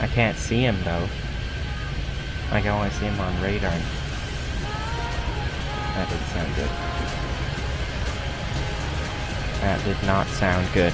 I can't see him though. I can only see him on radar. That didn't sound good. That did not sound good.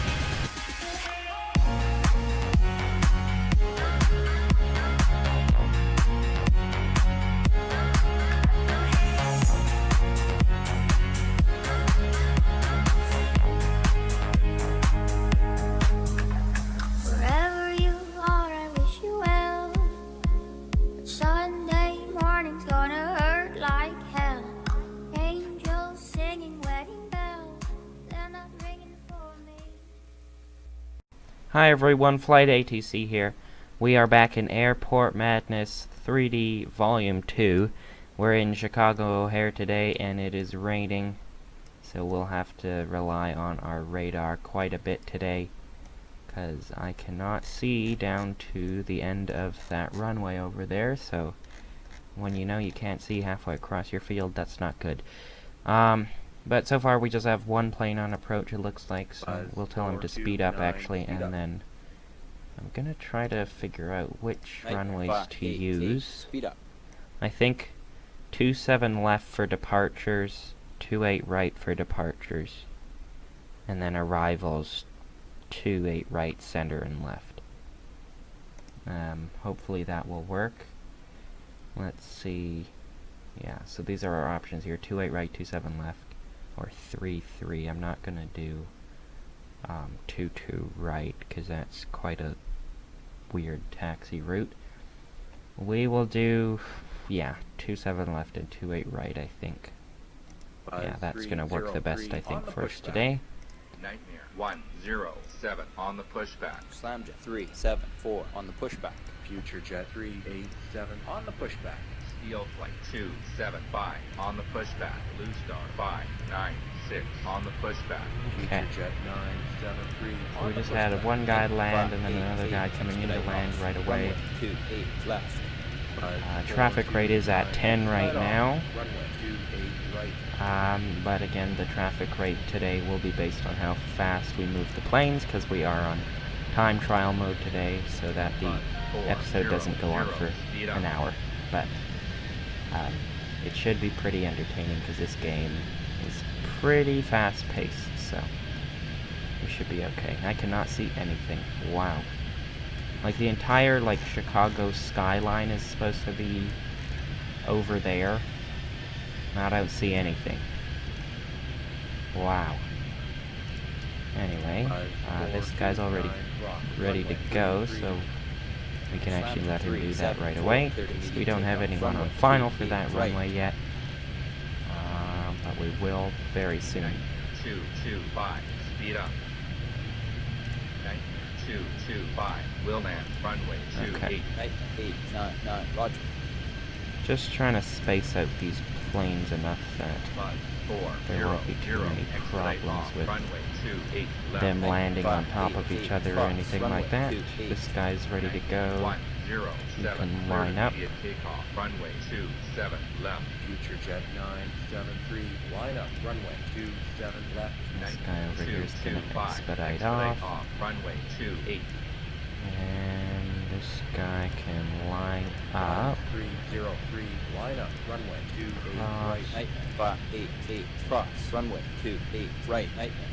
Hi everyone, Flight ATC here. We are back in Airport Madness 3D Volume 2. We're in Chicago O'Hare today and it is raining, so we'll have to rely on our radar quite a bit today, because I cannot see down to the end of that runway over there, so when you know you can't see halfway across your field, that's not good. But so far we just have one plane on approach, it looks like, so we'll tell him to speed up actually, and then I'm gonna try to figure out which runways to use. Speed up. I think 27 left for departures, 28 right for departures, and then arrivals 28 right, center, and left. Hopefully that will work. Let's see. Yeah, so these are our options here: 28 right, 27 left, or 33. I'm not gonna do 22 right, because that's quite a weird taxi route. We will do, yeah, 27 left and 28 right, I think. Yeah, that's gonna work the best, I think, for us today. Nightmare 107 on the pushback. Slamjet 374 on the pushback. Future Jet 387 on the pushback. Steel Flight 275 on the pushback. Blue Star 596 on the pushback. Okay. Future Jet 973 on We the just pushback. had one guy land and then another guy coming in to land right away. 28 left. Traffic rate is at 10 right now. Runway 28 right. But again, the traffic rate today will be based on how fast we move the planes, because we are on time trial mode today, so that the episode doesn't go on for an hour. But it should be pretty entertaining, because this game is pretty fast-paced, so we should be okay. I cannot see anything. Wow. Like, the entire, like, Chicago skyline is supposed to be over there. I don't see anything. Wow. Anyway, this guy's already ready to go, so we can actually let him do that right away. We don't have anyone on final for that runway yet, but we will very soon. 225, speed up. 225, will land, runway 28. Okay. 899, roger. Just trying to space out these planes enough that there won't be too many problems with them landing on top of each other or anything like that. This guy's ready to go. You can line up. Runway 27 left. Future Jet 973 line up. Runway 27 left. This guy over here is going to expedite off. Runway 28. And this guy can line up. 303 line up. Runway 28 right. 588 cross. Runway 28 right.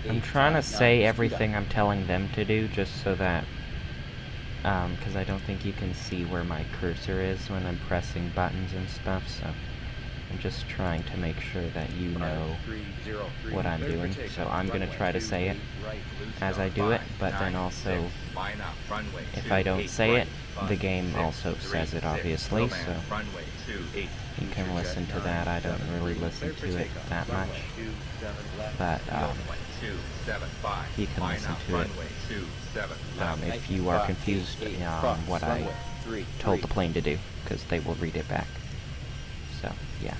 I'm trying to say everything I'm telling them to do, just so that because I don't think you can see where my cursor is when I'm pressing buttons and stuff, so I'm just trying to make sure that you know what I'm doing. So I'm going to try to say it as I do it, but then also, if I don't say it, the game also says it, obviously, so you can listen to that. I don't really listen to it that much, but you can listen to it if you are confused on what I told the plane to do, because they will read it back. So, yeah.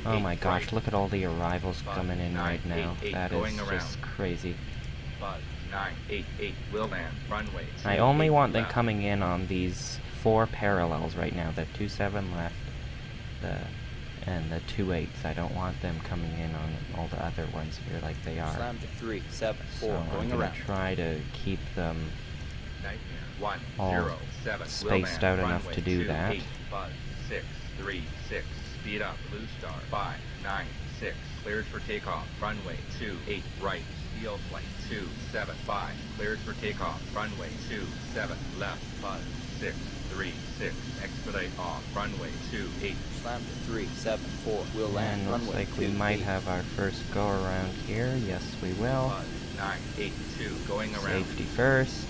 Oh my gosh, look at all the arrivals coming in right now. That is just crazy. I only want them coming in on these 4 parallels right now. The 27 left, and the 28s. I don't want them coming in on all the other ones here like they are. Slamjet 374 So I'm going gonna around. try to keep them Nightmare. all 107. spaced out enough Runway to do 2, that. 8, buzz. 6, 3, 6. Speed up. Blue Star. 5, 9, 6. Cleared for takeoff. Runway 2, 8. Right. Steel flight 2, 7, 5. Cleared for takeoff. Runway 2, 7. Left. Buzz. 6, 3, 6. Expedite off. Runway 2, 8. Slam to 3, 7, 4. We'll land. And looks Runway like we 2, might 8. have our first go around here. Yes, we will. Buzz. 9, 8, 2. Going around. Safety first.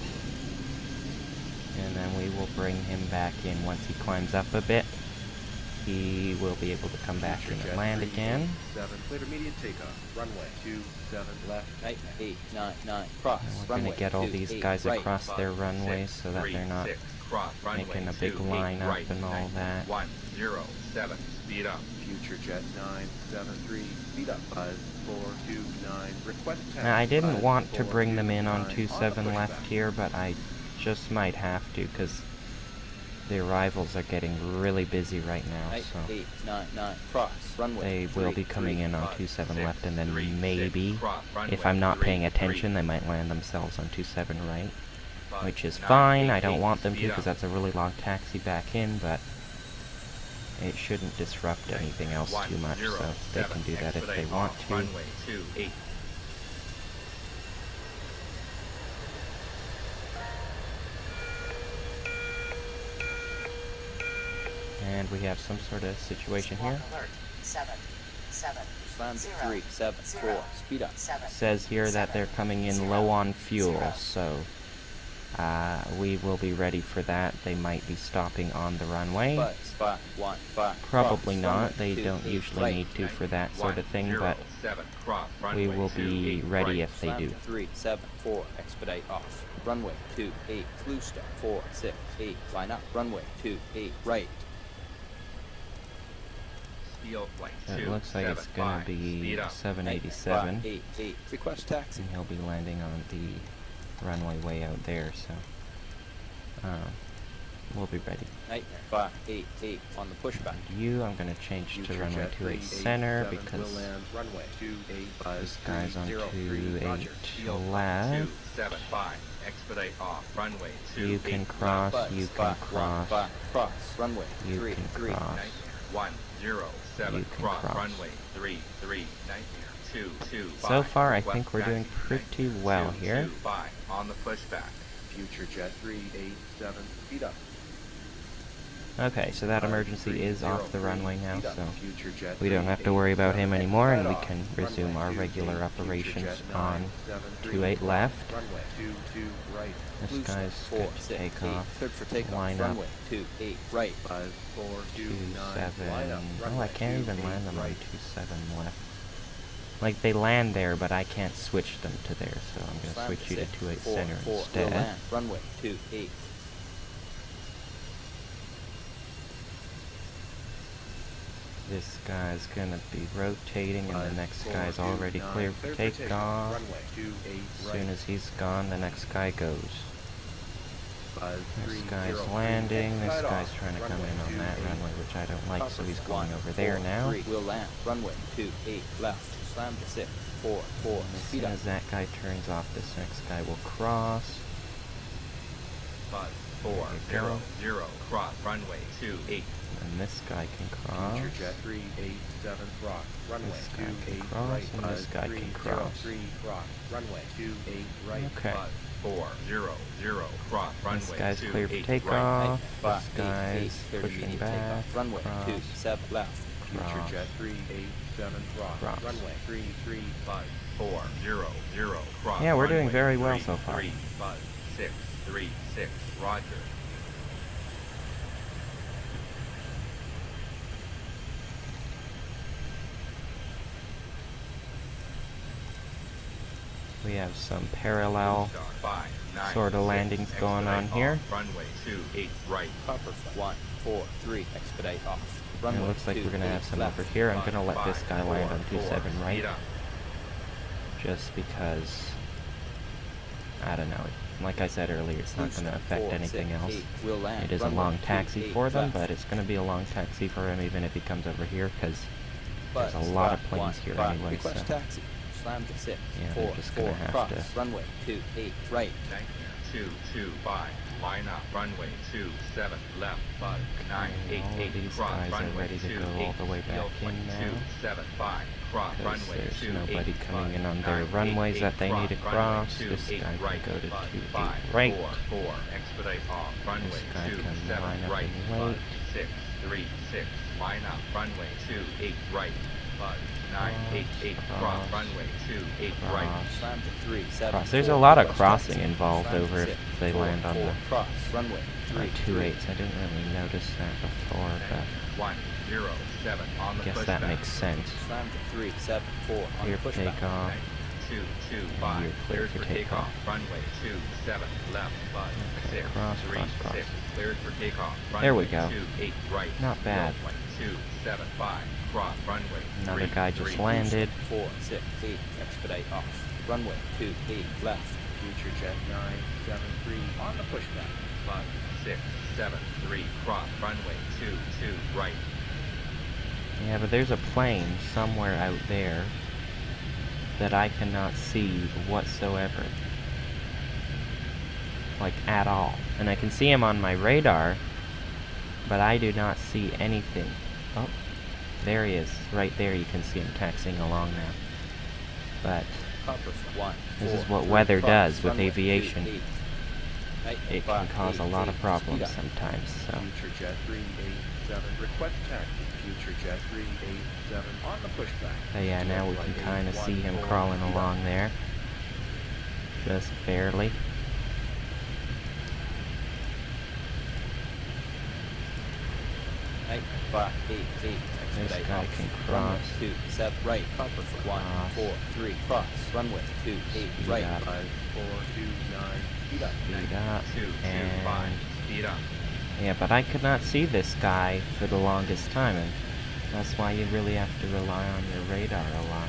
And then we will bring him back in once he climbs up a bit. He will be able to come back in and land again. 7, cleared immediate takeoff. Runway 27 left. Nightmare. 8, 9, 9. Cross. And we're Runway going to get all 2, these 8. guys Right. across their Buzz. runway 6, so that 3, they're not 6. Cross. Runway making a 2, big 8. line up Right. and all 9, that. 1, 0, 7. Speed up. Future jet 973. Speed up. Buzz 429. Request taxi. Now, I didn't Buzz want to bring them in on 429. 27 the left pushback. here, but I just might have to because the arrivals are getting really busy right now. Night. So 8, 9, 9. Cross. Runway they will 3, be coming 3. in on Buzz. 27 6, left, and then 3, 6. maybe, Cross. Runway if I'm not 3, paying 3. attention, they might land themselves on 27 right, Buzz. which is 9, fine. 8, I don't 8. want them to Speed because up. that's a really long taxi back in, but it shouldn't disrupt anything else 1, too much, 0, so they 7. can do that if they Expedite want off. to. Runway 2, 8. And we have some sort of situation Squawk here. alert. 7, 7, Slam to 0, 3, 7, 4. 0, Speed up. 7. Says here that they're coming in low on fuel, 0. so we will be ready for that. They might be stopping on the runway. Buzz. 5, 1, 5. Probably Cross. not. Runway They 2, don't 8. usually Right. need to for that sort of thing, 1, 0, but 7. Cross. we Runway will 2, be 8. ready Right. if they Slam do. to 3, 7, 4. Expedite off. Runway 2, 8. Blue Star. 4, 6, 8. Line up. Runway 2, 8. Right. Steel flight So 2, it looks like 7, it's going 5. to be Speed up. 787, 8, 8. Request taxi. and he'll be landing on the runway way out there, so we'll be ready. Nightmare. 5, 8, 8. On the pushback. You, I'm going to change to Future runway jet 28 387 center will because land runway 28 buzz this guy's on 303. 28 Roger. Steel flight left. 2, 7, 5. Expedite off. Runway 2, You 8. can left. cross, Buzz. you can 5, 1, cross, 5. Cross. Runway you 3, can 3. cross. Nightmare. 1, 0, 7. You can Cross. cross. Runway 3, 3. Nightmare. 2, 2, 5. So far, I Request think we're doing taxi. pretty Nightmare. well 2, here. 2, 5. On the pushback. Future jet 387. Speed up. Okay, so that emergency is off the runway now, Speed up. so Future jet we don't have to worry about him 387. anymore, and we Expedite can off. resume Runway our 28. regular Future operations jet on 973. 28 left. Runway 22 right. This Blue Star. guy's 4, good to 6, take 8. off. Cleared for takeoff. Line up. Runway 2, 8. Right. Buzz 429. 27. Line up. Oh, I Runway can't even 28 land them on right. 27 left. Like, they land there, but I can't switch them to there, so I'm going to Slam switch you to 6, 28 4, center 4. We'll instead. land. Runway 2, 8. This guy's going to be rotating, and the Buzz next 429. guy's already cleared for takeoff. Runway 28 As right. soon as he's gone, the next guy goes. Buzz This 303. guy's landing, this Cut guy's off. trying to come Runway in on that 28. runway, which I don't like, so he's going 1, over there 4, now. 3. We'll land. Runway 2, 8. Left. Slam to 6, 4, 4. And as Speed soon up. as that guy turns off, this next guy will cross. Buzz 4, There you 0, go. 0. Cross. Runway 2, 8. And this guy can cross. Future jet 387 cross. Runway This guy can 28 cross, right. and this Buzz guy can cross. 303 cross. Runway 28 right. Okay. Buzz 4, 0, 0. Cross. Runway This guy's 2, clear for 8. Right. takeoff. Five, This 8, 8. guy's Clear to pushing immediate back. takeoff. Runway 2, Cross. 7. Left. Future Cross. jet 387 cross. Cross. Runway 33 Buzz 4, 0, 0. Cross. Yeah, we're doing Runway very well 3, so far. 3. Buzz 6, 3, 6. Roger. We have some parallel Star 5, 9, sort of 6. landings going on Expedite here. off. Runway 2, 8. Right. Copper 1, 4, 3. Expedite off. And Runway it looks like 2, we're going to 8. have some Left. over here. I'm Buzz going to let this 5, guy land on 4, 27 right. Speed up. Just because, I don't know, like I said earlier, it's not going to affect 4, anything 6, else. 8. We'll land. It is a Runway long 2, taxi 8. for them, Left. but it's going to be a long taxi for him even if he comes over here, because there's Buzz a lot of 5, planes 1, here 5. anyway, Request so taxi. Slam to 6, yeah, 4, they're just 4. gonna have Cross. to Runway 2, 8. Right. Nightmare 225. Line up. Runway 27 left. Bud. And all of 988. these Cross. guys are Runway ready to go all 28. the way Steel back plane in now. 275. Cross. Because Runway there's 28. nobody coming in on their 988. runways that they need to Runway cross. This 28 guy right. can go to Bud. 28 right. 544. Expedite off. Runway This guy can 27 line up right. and Bud. wait. 636. Line up. Runway 28 right. Bud. 988. Cross. Runway 28 right. Cross. Slam to 3, 7, Cross. There's a 4, lot of request crossing taxi. involved Slam to over 6, if they 4, land on 4, the cross. Runway 3, 28s. I didn't really notice that before, but 107 on the I guess pushback. that makes sense. Slam to 3, 7, 4 on Clear the for pushback. takeoff. 225. You're clear Cleared for for takeoff. takeoff. Runway 27 left. Bud. Okay, 6 cross, 3 cross, cross. 6. Cleared for takeoff. There we Runway go. 28 right. Not bad. 275. Cross. Runway Another 3, guy just 3. landed. 4, 6, 8, expedite off. Runway 28 left. Future jet 973 on the pushback. Bud. 6 7 3. Cross. Runway 22 right. Yeah, but there's a plane somewhere out there that I cannot see whatsoever. Like, at all. And I can see him on my radar, but I do not see anything. Oh, there he is. Right there, you can see him taxiing along now. But Copper 1, this 4, is what 3, weather cross. does with Runway aviation. 28. It can cause a lot of problems 8, sometimes, so... Future jet 387 request taxi. Future jet 387 on the pushback. But yeah, now we can kind of see him crawling along there. Just barely. Right, 5, 8, 8, This expedite guy off. can Runway cross. 2, 7, right, copper for 1, Cross. 4, 3, cross. Runway 2, 8, Speed right. up. 5429 speed up. Speed up. 225. And... Speed up. yeah, but I could not see this guy for the longest time, and that's why you really have to rely on your radar a lot.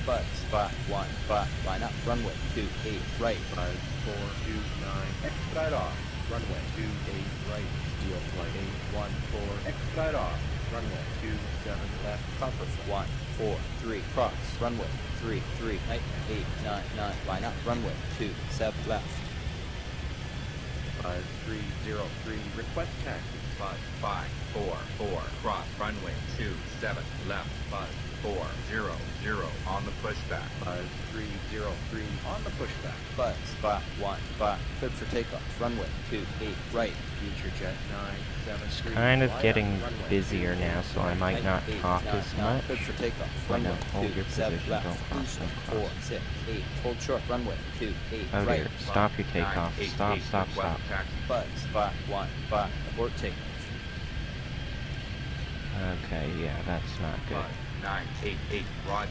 Buzz, 5, 1, 5, line up. Runway 2, 8, right. 5429 expedite off. Runway 28 right. Steel flight 814 expedite off. Runway 27 left. Copper for 1, 4, 3, cross. Runway 3, 3, right. 8, 9, 9, line up. Runway 2, 7, left. 5303 request taxi. Bud. 544. Cross. Runway 27 left. Bud. 400 on the pushback. 5303 on the pushback. Buzz, 5, 1, 5, cleared for takeoff. Runway 2, 8, right. Future jet 973. Kind of line up. getting Runway busier 2, now, so I might Right, not 8, talk 9, as 9, much. cleared for takeoff. But Runway don't hold 2, your 7, position, left. don't cross, Boost, don't cross. 4, 6, 8, hold short. Runway 2, 8, Oh right. dear, stop your takeoff. 988 Stop, stop, request stop. taxi. Buzz, 5, 1, 5, abort takeoff. Okay, yeah, that's not good. Bud. 988. Roger.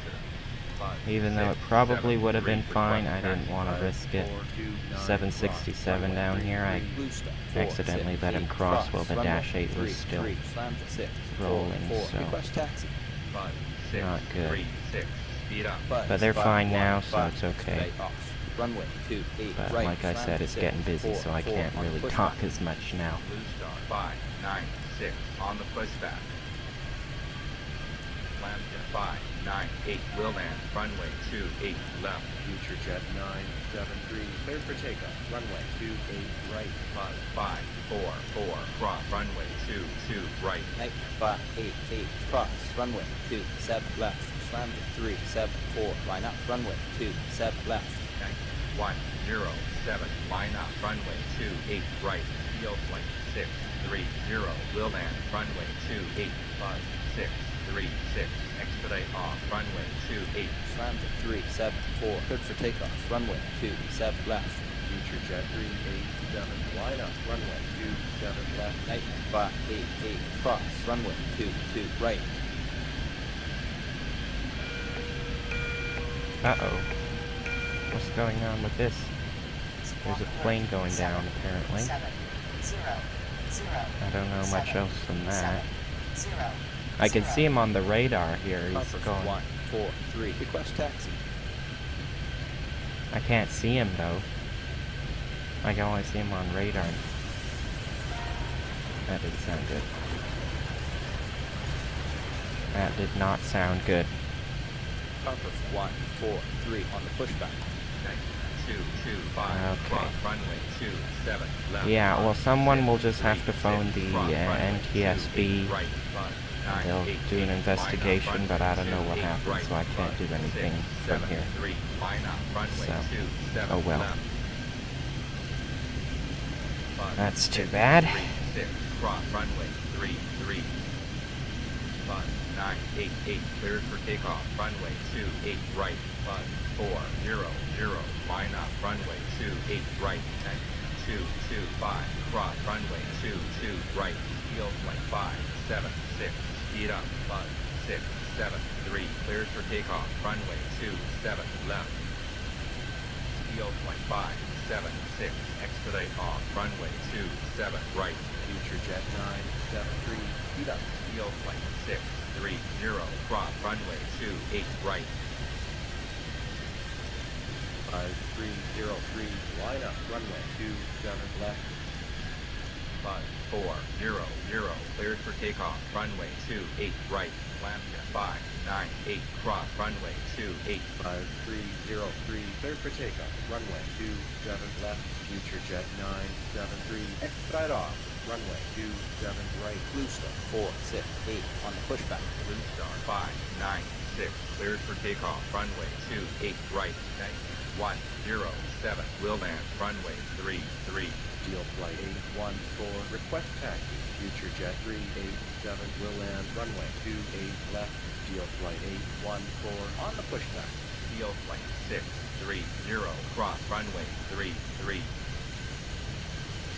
Bud. Even though it 6, probably 7, would have 3 been fine, I request didn't taxi. want to risk it. 429 767 down here, I Blue star, 4, accidentally 6, let him 8, cross while the runway dash 8 was 3, still 3, slam to 6, rolling, 4, 4, so request taxi. Bud. 6, not good. 3, 6. Speed up. Buzz, But they're 5, fine 1, now, so 5, it's okay. expedite off. Runway 2, 8, But right. like I slam said, to it's 6, getting busy, 4, so I 4 can't on the really pushback. talk as much now. Blue star. 596 on the pushback. Land to 598. Will land. Runway 28 left. Future jet 973 cleared for takeoff. Runway 28 right. Bud. 544. Cross. Runway 22 right. Right, 5, 8, 8, cross. Runway 2, 7, left. Slam to 3, 7, 4, line up. Runway 2, 7, left. 107. Line up. Runway 28 right. Steel flight 630. Will land. Runway 28. Bud. 636. Expedite off. Runway 28. Slam to 3, 7, 4, good for takeoff. Runway 2, 7, left. Future jet 387 line up. Runway 27 left. Right, 5, 8, 8, cross. Runway 2, 2, right. Uh-oh. What's going on with this? There's a plane going down, apparently. 7, 0, 0. I don't know much 7, else than that. 7, 0. I can see him on the radar here. He's Copper going... 1, 4, 3, request taxi. I can't see him, though. I can only see him on radar. That didn't sound good. That did not sound good. Copper 1, 4, 3 on the pushback. 225, Okay. cross runway 27 left. Yeah, well, bud, someone 6, will just have to 3, phone 6, the cross runway 28 NTSB. right, bud, And 9, they'll 8, do an 8, investigation, line up, but I runway don't know what 28 happened, right, so I can't bud, do anything 6, from 7, here. 3, line up, runway So, 27 oh well. left. Bud, That's too 6, bad. 3, 6, cross runway 33. Bud, 9, 8, 8, cleared for takeoff, runway 28 right, bud, 4, 0, 0, line up, runway 28 right, 2, 2, 5, cross runway 2, 2 right, field flight 5, 7, 6, speed up, bud, 6, 7, 3, cleared for takeoff, runway 2, 7, left, field flight 5, 7, 6, expedite off, runway 2, 7, right, Future Jet 973, speed up. field flight 6, 3, 0, cross runway 2, 8 right, 5303, line up, runway 27 left. bud, 4, 0, 0, cleared for takeoff, runway 2, 8 right, lambda 5, 9, 8, cross runway 2, 8, 5303, cleared for takeoff, runway 27 left. Future Jet 973, expedite off, runway 27 right. Blue Star 4, 6, 8 on the pushback. Blue Star 5, 9, 6, cleared for takeoff, runway 2, 8 right, 1, 0, 7, will land, runway 3, 3, Deal flight 814, request taxi. Future Jet 387 will land, runway 28 left. Deal flight 814 on the pushback. field flight 6, 3, 0, cross runway 3, 3,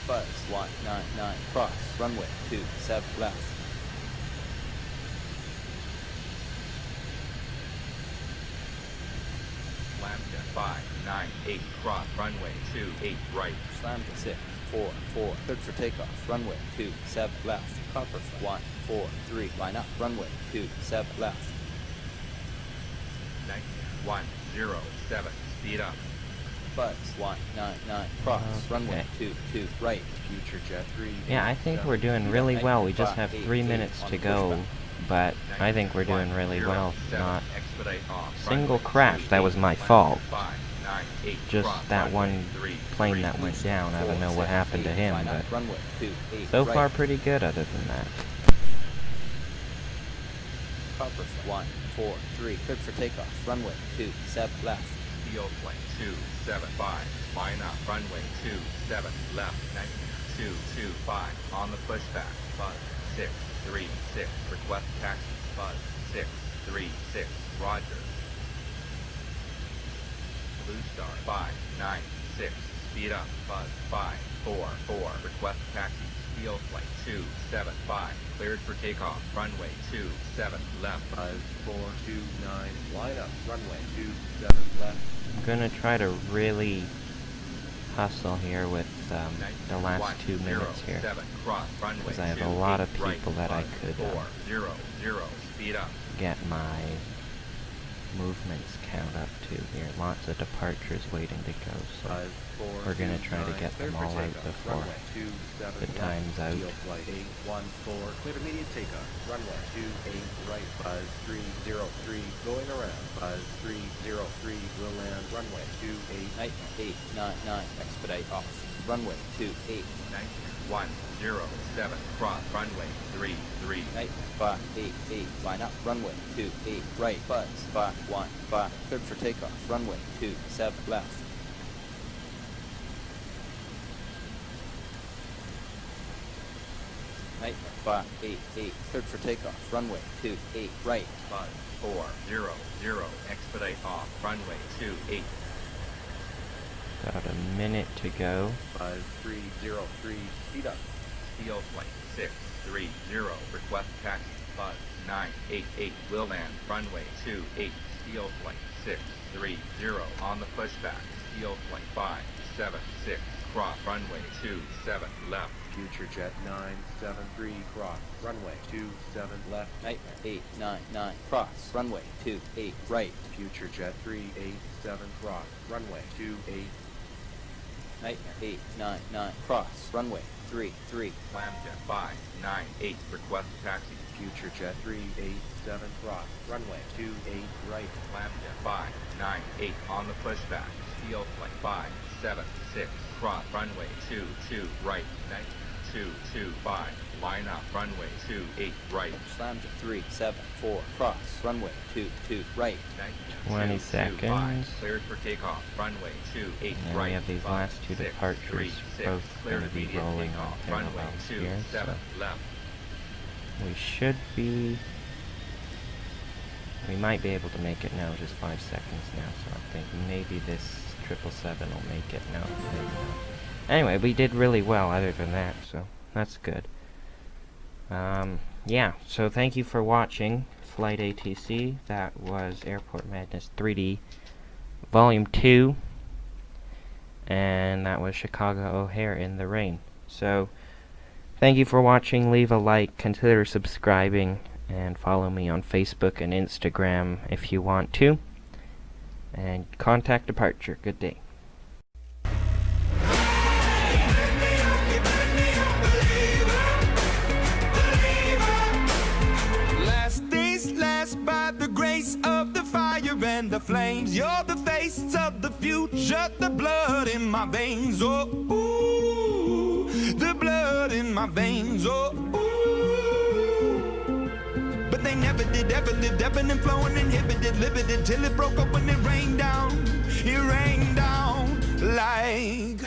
Buzz 199, cross runway 27 left. lambda 5, 9, 8, cross runway 2, 8 right, Slam to 6, 4, 4, cleared for takeoff, runway 27 left. Copper 1, 4, 3, line up, runway 27 left. 1, 0, 7, speed up, Buzz 199, cross runway 22 right. Future Jet 3. Yeah, I think we're doing really well. We just have 3 minutes to go, but I think we're doing really well. Not expedite off, single runway crash. 2, That was 8, my lambda fault. 5, 9, 8, Just cross that runway one 3, plane 3, that went down. I don't know what happened to him, line up, but runway 28 so right. far pretty good other than that. Copper 1, 4, 3, cleared for takeoff, runway 27 left. field flight 2, 7, 5, line up, runway 2, 7, left, 2, 2, 5, on the pushback, buzz, 6, 3, 6, request taxi, buzz, 6, 3, 6, roger. Blue Star 5, 9, 6, speed up, buzz, 5, 4, 4, request taxi, field flight 2, 7, 5, cleared for takeoff, runway 2, 7, left, 5429, line up, runway 27 left. I'm gonna try to really hustle here with the last 2 minutes here, 7, cross runway because I have 2, a lot 8, of right, people that I buzz, could 4, 0, 0, speed up, get my movements count up to here. Lots of departures waiting to go, so we're gonna try to get them all out before the time's out. Deal flight 814, cleared immediate takeoff, runway 28 right, buzz 303, going around, buzz 303, will land, runway 28. Nightmare 899, expedite off, runway 28. 1, 0, 7, cross runway 3, 3, Nightmare 588, line up, runway 28 right. Buzz 515, cleared for takeoff, runway 27 left. Nightmare 588, cleared for takeoff, runway 28 right. buzz, 4, 0, 0, expedite off, runway 28, Got a minute to go. Buzz 303, speed up. field flight 6, 3, 0, request taxi, buzz, 9, 8, 8, will land, runway 28, field flight 6, 3, 0, on the pushback, field flight 5, 7, 6, cross runway 2, 7, left, Future Jet 973, cross, runway 27 left. Nightmare 899, cross, runway 28 right. Future Jet 387, cross, runway 28. Nightmare 899, cross, runway 3, 3. Lambda 5, 9, 8. Request taxi. Future Jet 387 cross, runway 28 right. Lambda 5, 9, 8. On the pushback. Steel flight 5, 7, 6. Cross runway 22 right. 225. Line up runway 28 right. Lambda 3, 7, 4. Cross. Runway 22 right. 20 225. seconds. Cleared for takeoff. Runway 28 And right. we have these 5, last two 6, departures 3, 6. both Cleared going to be immediate rolling on takeoff. Runway parallels 2, here, 7 so left. we should be... We might be able to make it now, just 5 seconds now, so I think maybe this 777 will make it. No, maybe not. Anyway, we did really well other than that, so that's good. Yeah, so thank you for watching Flight ATC. That was Airport Madness 3D Volume 2, and that was Chicago O'Hare in the rain. So, thank you for watching. Leave a like, consider subscribing, and follow me on Facebook and Instagram if you want to. And contact departure. Good day. Last days last by the grace of the fire and the flames. You're the face of the future, the blood in my veins. Oh, ooh, the blood in my veins. Oh, ooh. But they never did ever live, ebbing and flowing, inhibited, limited, till it broke up when it rained down. It rained down like